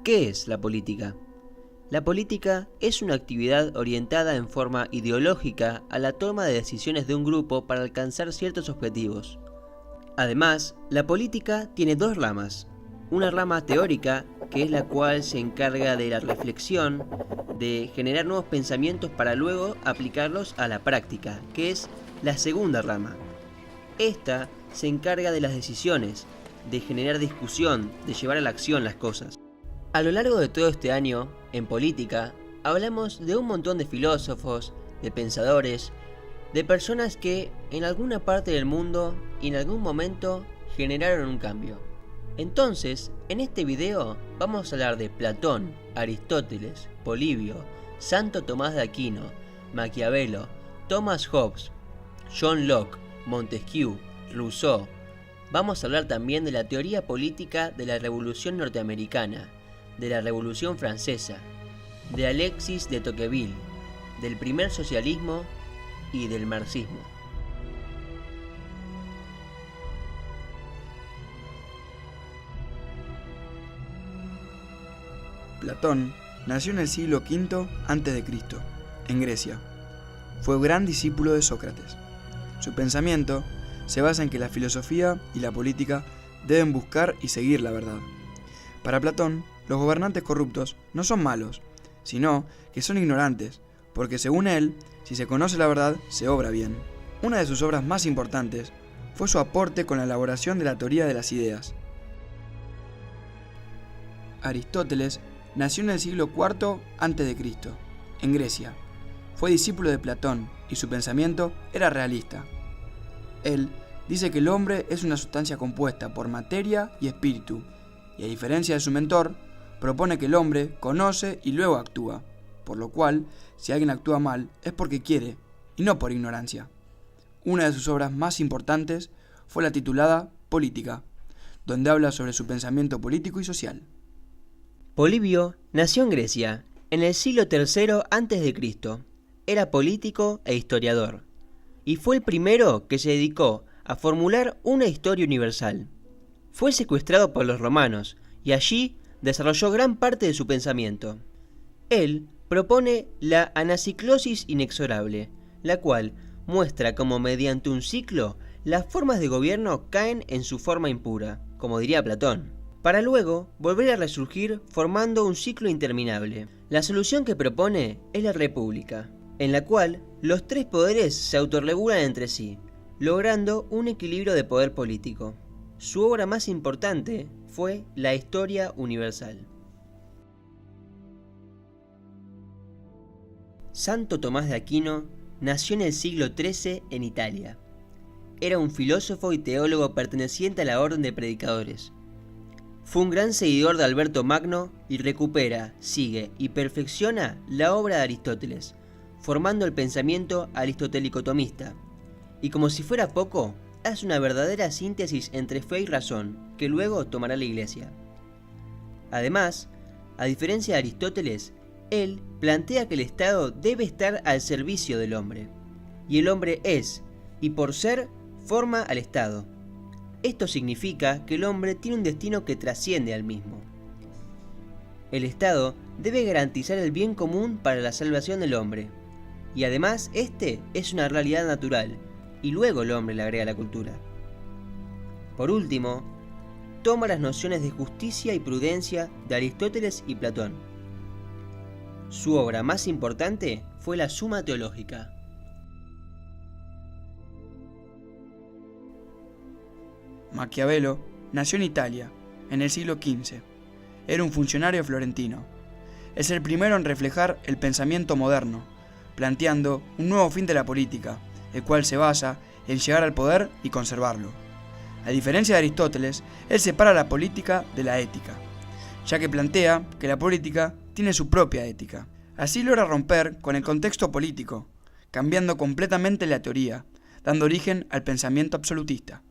¿Qué es la política? La política es una actividad orientada en forma ideológica a la toma de decisiones de un grupo para alcanzar ciertos objetivos. Además, la política tiene dos ramas. Una rama teórica, que es la cual se encarga de la reflexión, de generar nuevos pensamientos para luego aplicarlos a la práctica, que es la segunda rama. Esta se encarga de las decisiones, de generar discusión, de llevar a la acción las cosas. A lo largo de todo este año, en política, hablamos de un montón de filósofos, de pensadores, de personas que en alguna parte del mundo y en algún momento generaron un cambio. Entonces, en este video vamos a hablar de Platón, Aristóteles, Polibio, Santo Tomás de Aquino, Maquiavelo, Thomas Hobbes, John Locke, Montesquieu, Rousseau. Vamos a hablar también de la teoría política de la Revolución Norteamericana, de la Revolución Francesa, de Alexis de Tocqueville, del primer socialismo y del marxismo. Platón nació en el siglo V a.C., en Grecia. Fue un gran discípulo de Sócrates. Su pensamiento se basa en que la filosofía y la política deben buscar y seguir la verdad. Para Platón, los gobernantes corruptos no son malos, sino que son ignorantes, porque según él, si se conoce la verdad, se obra bien. Una de sus obras más importantes fue su aporte con la elaboración de la teoría de las ideas. Aristóteles nació en el siglo IV a.C., en Grecia. Fue discípulo de Platón y su pensamiento era realista. Él dice que el hombre es una sustancia compuesta por materia y espíritu, y a diferencia de su mentor, propone que el hombre conoce y luego actúa, por lo cual, si alguien actúa mal es porque quiere, y no por ignorancia. Una de sus obras más importantes fue la titulada Política, donde habla sobre su pensamiento político y social. Polibio nació en Grecia, en el siglo III a.C. Era político e historiador, y fue el primero que se dedicó a formular una historia universal. Fue secuestrado por los romanos, y allí desarrolló gran parte de su pensamiento. Él propone la anaciclosis inexorable, la cual muestra cómo mediante un ciclo las formas de gobierno caen en su forma impura, como diría Platón, para luego volver a resurgir formando un ciclo interminable. La solución que propone es la república, en la cual los tres poderes se autorregulan entre sí, logrando un equilibrio de poder político. Su obra más importante fue La Historia Universal. Santo Tomás de Aquino nació en el siglo XIII en Italia. Era un filósofo y teólogo perteneciente a la orden de predicadores. Fue un gran seguidor de Alberto Magno y recupera, sigue y perfecciona la obra de Aristóteles, formando el pensamiento aristotélico-tomista. Y como si fuera poco, hace una verdadera síntesis entre fe y razón, que luego tomará la Iglesia. Además, a diferencia de Aristóteles, él plantea que el Estado debe estar al servicio del hombre, y el hombre es, y por ser, forma al Estado. Esto significa que el hombre tiene un destino que trasciende al mismo. El Estado debe garantizar el bien común para la salvación del hombre, y además este es una realidad natural, y luego el hombre le agrega la cultura. Por último, toma las nociones de justicia y prudencia de Aristóteles y Platón. Su obra más importante fue la Suma Teológica. Maquiavelo nació en Italia, en el siglo XV. Era un funcionario florentino. Es el primero en reflejar el pensamiento moderno, planteando un nuevo fin de la política, el cual se basa en llegar al poder y conservarlo. A diferencia de Aristóteles, él separa la política de la ética, ya que plantea que la política tiene su propia ética. Así logra romper con el contexto político, cambiando completamente la teoría, dando origen al pensamiento absolutista.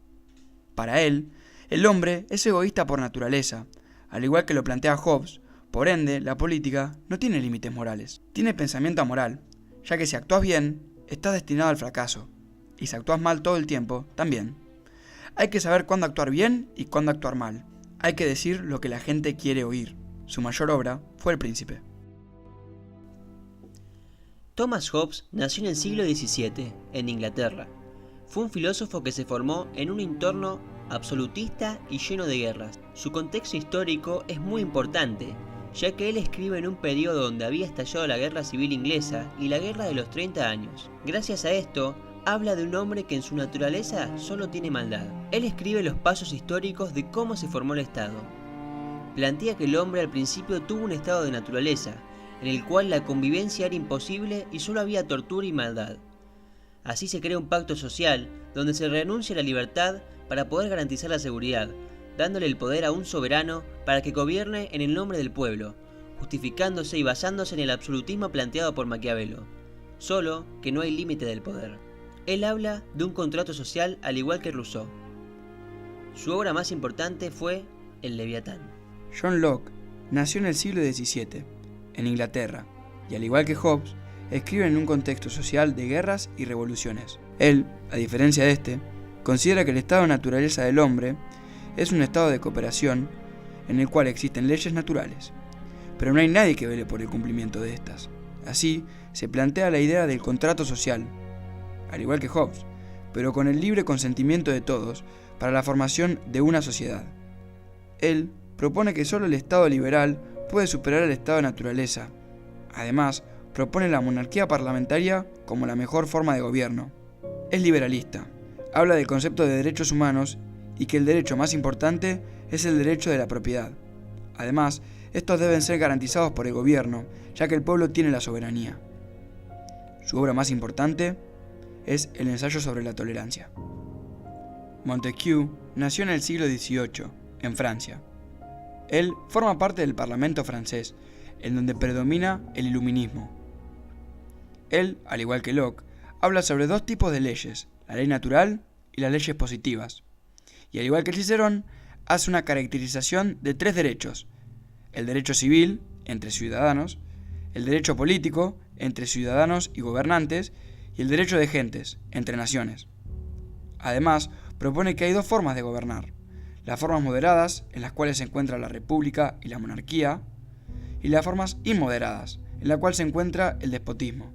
Para él, el hombre es egoísta por naturaleza, al igual que lo plantea Hobbes. Por ende, la política no tiene límites morales, tiene pensamiento amoral, ya que si actúas bien, estás destinado al fracaso, y si actúas mal todo el tiempo, también. Hay que saber cuándo actuar bien y cuándo actuar mal. Hay que decir lo que la gente quiere oír. Su mayor obra fue El Príncipe. Thomas Hobbes nació en el siglo XVII, en Inglaterra. Fue un filósofo que se formó en un entorno absolutista y lleno de guerras. Su contexto histórico es muy importante, ya que él escribe en un periodo donde había estallado la Guerra Civil Inglesa y la Guerra de los 30 años. Gracias a esto, habla de un hombre que en su naturaleza solo tiene maldad. Él escribe los pasos históricos de cómo se formó el Estado. Plantea que el hombre al principio tuvo un estado de naturaleza, en el cual la convivencia era imposible y solo había tortura y maldad. Así se crea un pacto social, donde se renuncia a la libertad para poder garantizar la seguridad, dándole el poder a un soberano para que gobierne en el nombre del pueblo, justificándose y basándose en el absolutismo planteado por Maquiavelo, solo que no hay límite del poder. Él habla de un contrato social al igual que Rousseau. Su obra más importante fue El Leviatán. John Locke nació en el siglo XVII, en Inglaterra, y al igual que Hobbes, escribe en un contexto social de guerras y revoluciones. Él, a diferencia de este, considera que el estado de naturaleza del hombre es un estado de cooperación en el cual existen leyes naturales, pero no hay nadie que vele por el cumplimiento de estas. Así, se plantea la idea del contrato social, al igual que Hobbes, pero con el libre consentimiento de todos para la formación de una sociedad. Él propone que solo el Estado liberal puede superar el estado de naturaleza. Además, propone la monarquía parlamentaria como la mejor forma de gobierno. Es liberalista, habla del concepto de derechos humanos y que el derecho más importante es el derecho de la propiedad. Además, estos deben ser garantizados por el gobierno, ya que el pueblo tiene la soberanía. Su obra más importante es El ensayo sobre la tolerancia. Montesquieu nació en el siglo XVIII, en Francia. Él forma parte del Parlamento francés, en donde predomina el iluminismo. Él, al igual que Locke, habla sobre dos tipos de leyes, la ley natural y las leyes positivas. Y al igual que Cicerón, hace una caracterización de tres derechos: el derecho civil, entre ciudadanos, el derecho político, entre ciudadanos y gobernantes, y el derecho de gentes, entre naciones. Además, propone que hay dos formas de gobernar: las formas moderadas, en las cuales se encuentra la república y la monarquía, y las formas inmoderadas, en la cual se encuentra el despotismo.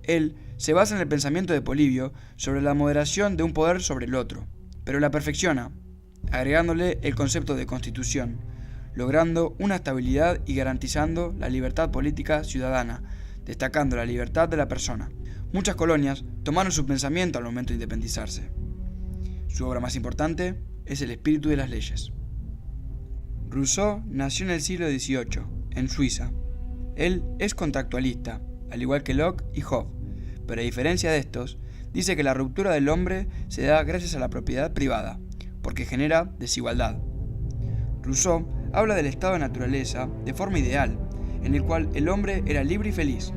Él se basa en el pensamiento de Polibio sobre la moderación de un poder sobre el otro, pero la perfecciona, agregándole el concepto de constitución, logrando una estabilidad y garantizando la libertad política ciudadana, destacando la libertad de la persona. Muchas colonias tomaron su pensamiento al momento de independizarse. Su obra más importante es El espíritu de las leyes. Rousseau nació en el siglo XVIII, en Suiza. Él es contractualista, al igual que Locke y Hobbes, pero a diferencia de estos, dice que la ruptura del hombre se da gracias a la propiedad privada, porque genera desigualdad. Rousseau habla del estado de naturaleza de forma ideal, en el cual el hombre era libre y feliz.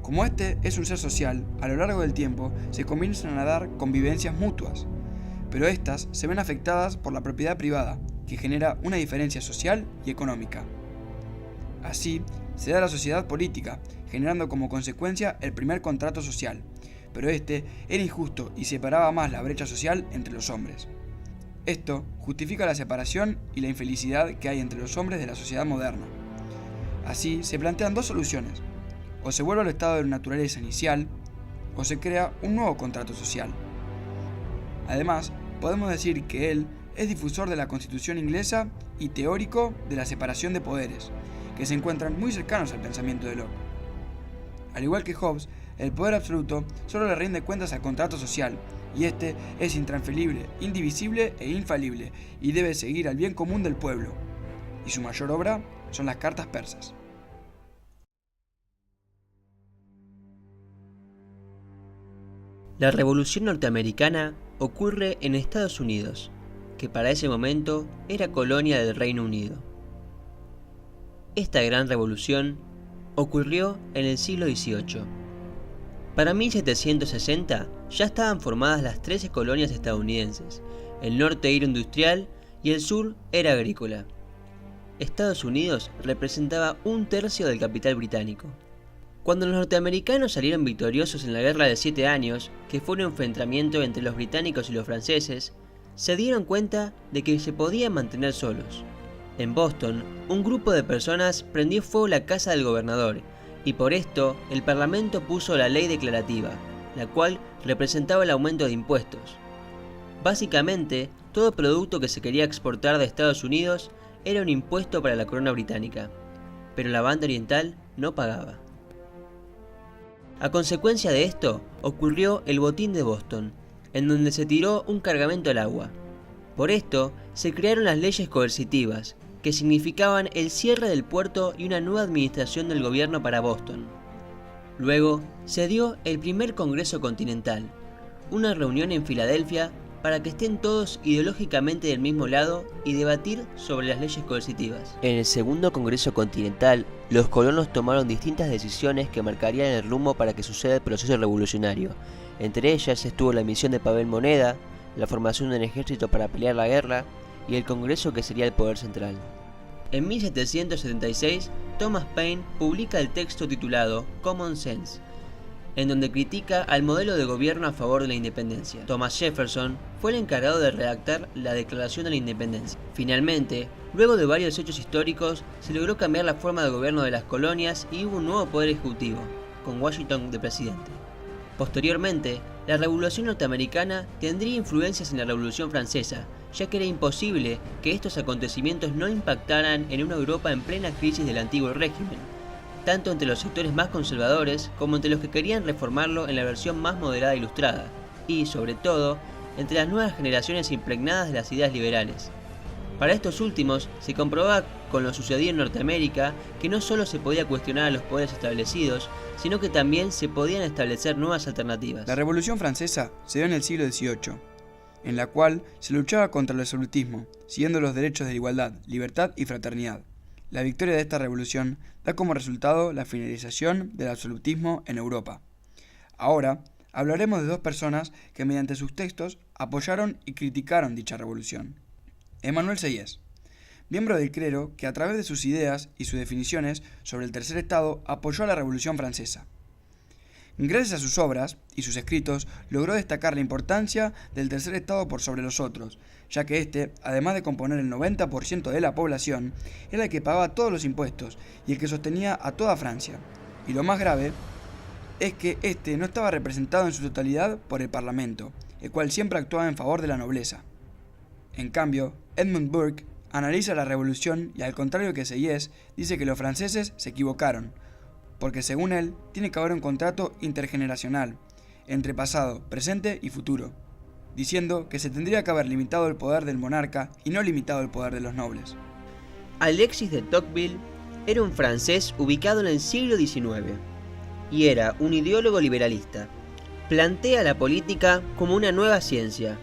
Como este es un ser social, a lo largo del tiempo se comienzan a dar convivencias mutuas, pero estas se ven afectadas por la propiedad privada, que genera una diferencia social y económica. Así, se da la sociedad política, generando como consecuencia el primer contrato social, pero este era injusto y separaba más la brecha social entre los hombres. Esto justifica la separación y la infelicidad que hay entre los hombres de la sociedad moderna. Así, se plantean dos soluciones: o se vuelve al estado de naturaleza inicial, o se crea un nuevo contrato social. Además, podemos decir que él es difusor de la Constitución inglesa y teórico de la separación de poderes, que se encuentran muy cercanos al pensamiento de Locke. Al igual que Hobbes, el poder absoluto solo le rinde cuentas al contrato social, y este es intransferible, indivisible e infalible, y debe seguir al bien común del pueblo. Y su mayor obra son las cartas persas. La Revolución Norteamericana ocurre en Estados Unidos, que para ese momento era colonia del Reino Unido. Esta gran revolución ocurrió en el siglo XVIII. Para 1760 ya estaban formadas las 13 colonias estadounidenses. El norte era industrial y el sur era agrícola. Estados Unidos representaba un tercio del capital británico. Cuando los norteamericanos salieron victoriosos en la Guerra de 7 años, que fue un enfrentamiento entre los británicos y los franceses, se dieron cuenta de que se podían mantener solos. En Boston, un grupo de personas prendió fuego la casa del gobernador, y por esto el Parlamento puso la ley declarativa, la cual representaba el aumento de impuestos. Básicamente, todo producto que se quería exportar de Estados Unidos era un impuesto para la corona británica, pero la banda oriental no pagaba. A consecuencia de esto, ocurrió el Botín de Boston, en donde se tiró un cargamento al agua. Por esto, se crearon las leyes coercitivas, que significaban el cierre del puerto y una nueva administración del gobierno para Boston. Luego, se dio el primer Congreso Continental, una reunión en Filadelfia para que estén todos ideológicamente del mismo lado y debatir sobre las leyes coercitivas. En el segundo Congreso Continental, los colonos tomaron distintas decisiones que marcarían el rumbo para que suceda el proceso revolucionario. Entre ellas estuvo la emisión de papel moneda, la formación de un ejército para pelear la guerra y el Congreso, que sería el poder central. En 1776, Thomas Paine publica el texto titulado Common Sense, en donde critica al modelo de gobierno a favor de la independencia. Thomas Jefferson fue el encargado de redactar la Declaración de la Independencia. Finalmente, luego de varios hechos históricos, se logró cambiar la forma de gobierno de las colonias y hubo un nuevo poder ejecutivo, con Washington de presidente. Posteriormente, la Revolución Norteamericana tendría influencias en la Revolución Francesa, ya que era imposible que estos acontecimientos no impactaran en una Europa en plena crisis del antiguo régimen, tanto entre los sectores más conservadores como entre los que querían reformarlo en la versión más moderada e ilustrada, y, sobre todo, entre las nuevas generaciones impregnadas de las ideas liberales. Para estos últimos, se comprobaba con lo sucedido en Norteamérica que no solo se podía cuestionar a los poderes establecidos, sino que también se podían establecer nuevas alternativas. La Revolución Francesa se dio en el siglo XVIII, en la cual se luchaba contra el absolutismo, siguiendo los derechos de igualdad, libertad y fraternidad. La victoria de esta revolución da como resultado la finalización del absolutismo en Europa. Ahora hablaremos de dos personas que mediante sus textos apoyaron y criticaron dicha revolución. Emmanuel Sieyès, miembro del clero que a través de sus ideas y sus definiciones sobre el tercer estado apoyó a la Revolución Francesa. Gracias a sus obras y sus escritos logró destacar la importancia del tercer estado por sobre los otros, ya que este, además de componer el 90% de la población, era el que pagaba todos los impuestos y el que sostenía a toda Francia. Y lo más grave es que este no estaba representado en su totalidad por el Parlamento, el cual siempre actuaba en favor de la nobleza. En cambio, Edmund Burke analiza la revolución y, al contrario que Sieyès, dice que los franceses se equivocaron, porque según él, tiene que haber un contrato intergeneracional entre pasado, presente y futuro, diciendo que se tendría que haber limitado el poder del monarca y no limitado el poder de los nobles. Alexis de Tocqueville era un francés ubicado en el siglo XIX y era un ideólogo liberalista. Plantea la política como una nueva ciencia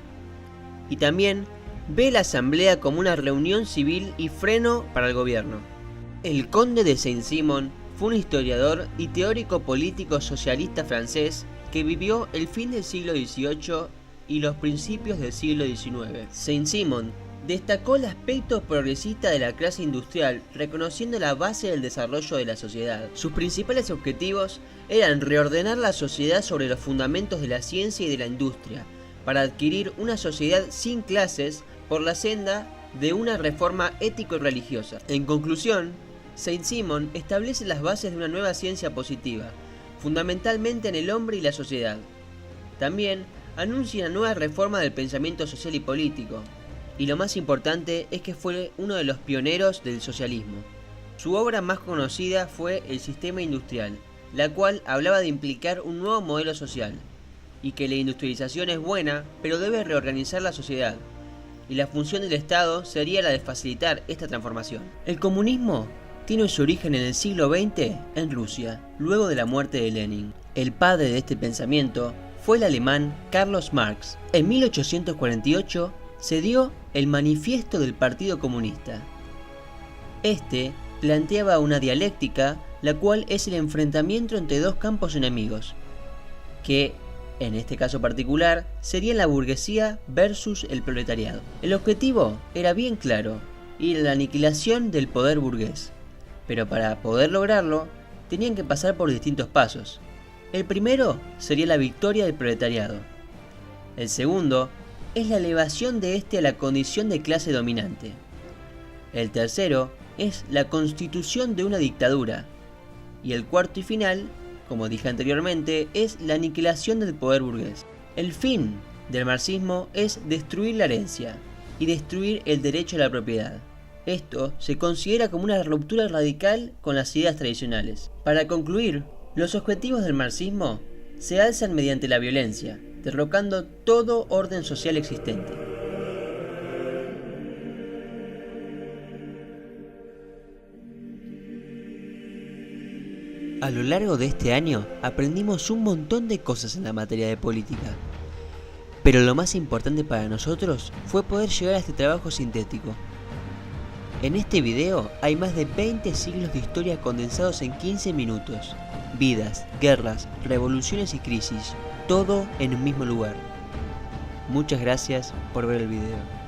y también ve la asamblea como una reunión civil y freno para el gobierno. El conde de Saint-Simon fue un historiador y teórico político socialista francés que vivió el fin del siglo XVIII y los principios del siglo XIX. Saint-Simon destacó el aspecto progresista de la clase industrial, reconociendo la base del desarrollo de la sociedad. Sus principales objetivos eran reordenar la sociedad sobre los fundamentos de la ciencia y de la industria, para adquirir una sociedad sin clases por la senda de una reforma ético-religiosa. En conclusión, Saint-Simon establece las bases de una nueva ciencia positiva, fundamentalmente en el hombre y la sociedad. También anuncia una nueva reforma del pensamiento social y político, y lo más importante es que fue uno de los pioneros del socialismo. Su obra más conocida fue El sistema industrial, la cual hablaba de implicar un nuevo modelo social, y que la industrialización es buena, pero debe reorganizar la sociedad, y la función del Estado sería la de facilitar esta transformación. El comunismo tiene su origen en el siglo XX en Rusia, luego de la muerte de Lenin. El padre de este pensamiento fue el alemán Carlos Marx. En 1848 se dio el Manifiesto del Partido Comunista. Este planteaba una dialéctica, la cual es el enfrentamiento entre dos campos enemigos, que en este caso particular sería la burguesía versus el proletariado. El objetivo era bien claro, y la aniquilación del poder burgués. Pero para poder lograrlo, tenían que pasar por distintos pasos. El primero sería la victoria del proletariado. El segundo es la elevación de este a la condición de clase dominante. El tercero es la constitución de una dictadura. Y el cuarto y final, como dije anteriormente, es la aniquilación del poder burgués. El fin del marxismo es destruir la herencia y destruir el derecho a la propiedad. Esto se considera como una ruptura radical con las ideas tradicionales. Para concluir, los objetivos del marxismo se alzan mediante la violencia, derrocando todo orden social existente. A lo largo de este año aprendimos un montón de cosas en la materia de política. Pero lo más importante para nosotros fue poder llegar a este trabajo sintético. En este video hay más de 20 siglos de historia condensados en 15 minutos. Vidas, guerras, revoluciones y crisis, todo en un mismo lugar. Muchas gracias por ver el video.